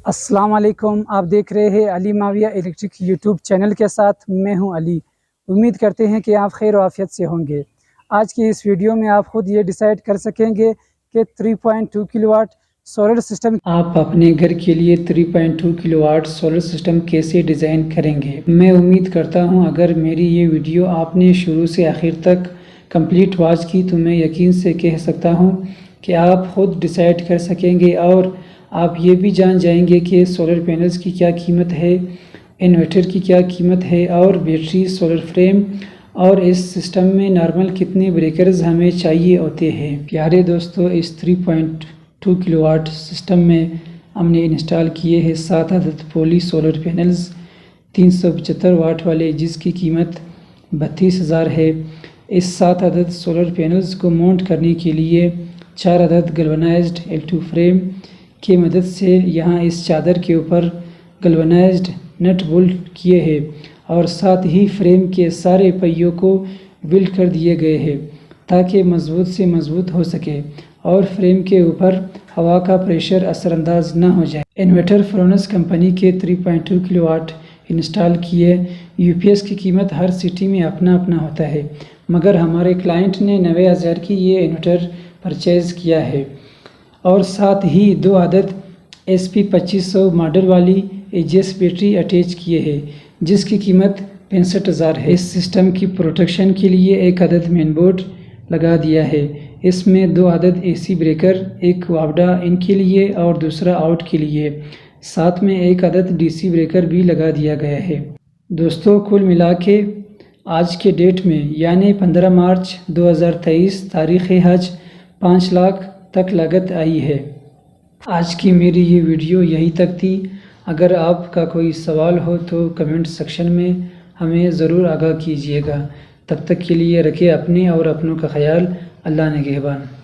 السلام علیکم، آپ دیکھ رہے ہیں علی معاویہ الیکٹرک یوٹیوب چینل کے ساتھ میں ہوں علی۔ امید کرتے ہیں کہ آپ خیر و عافیت سے ہوں گے۔ آج کی اس ویڈیو میں آپ خود یہ ڈیسائیڈ کر سکیں گے کہ 3.2 کلو واٹ سولر سسٹم آپ اپنے گھر کے لیے 3.2 کلو واٹ سولر سسٹم کیسے ڈیزائن کریں گے۔ میں امید کرتا ہوں اگر میری یہ ویڈیو آپ نے شروع سے آخر تک کمپلیٹ واچ کی تو میں یقین سے کہہ سکتا ہوں کہ آپ خود ڈیسائیڈ کر سکیں گے اور آپ یہ بھی جان جائیں گے کہ سولر پینلز کی کیا قیمت ہے، انورٹر کی کیا قیمت ہے اور بیٹری، سولر فریم اور اس سسٹم میں نارمل کتنے بریکرز ہمیں چاہیے ہوتے ہیں۔ پیارے دوستو، اس 3.2 کلو واٹ سسٹم میں ہم نے انسٹال کیے ہیں 7 عدد پولی سولر پینلز 375 واٹ والے، جس کی قیمت 32,000 ہے۔ اس 7 عدد سولر پینلز کو ماؤنٹ کرنے کے لیے 4 عدد گلونائزڈ L2 فریم کی مدد سے یہاں اس چادر کے اوپر گلونائزڈ نٹ بولٹ کیے ہیں اور ساتھ ہی فریم کے سارے پہیوں کو ویلڈ کر دیے گئے ہیں تاکہ مضبوط سے مضبوط ہو سکے اور فریم کے اوپر ہوا کا پریشر اثر انداز نہ ہو جائے۔ انورٹر فرونس کمپنی کے 3.2 کلو واٹ انسٹال کیے یو پی ایس کی قیمت ہر سٹی میں اپنا اپنا ہوتا ہے، مگر ہمارے کلائنٹ نے 90,000 کی یہ انورٹر پرچیز کیا ہے اور ساتھ ہی 2 عدد SP 2500 ماڈل والی AGS بیٹری اٹیچ کیے ہیں جس کی قیمت 65,000 ہے۔ اس سسٹم کی پروٹیکشن کے لیے ایک عدد مین بورڈ لگا دیا ہے۔ اس میں 2 عدد AC بریکر، ایک واپڈا ان کے لیے اور دوسرا آؤٹ کے لیے، ساتھ میں ایک عدد DC بریکر بھی لگا دیا گیا ہے۔ دوستو، کل ملا کے آج کے ڈیٹ میں یعنی 15 مارچ 2023 تاریخ حج 5 لاکھ تک لاگت آئی ہے۔ آج کی میری یہ ویڈیو یہی تک تھی۔ اگر آپ کا کوئی سوال ہو تو کمنٹ سیکشن میں ہمیں ضرور آگاہ کیجیے گا۔ تب تک کے لیے رکھیں اپنے اور اپنوں کا خیال۔ اللہ نگہبان۔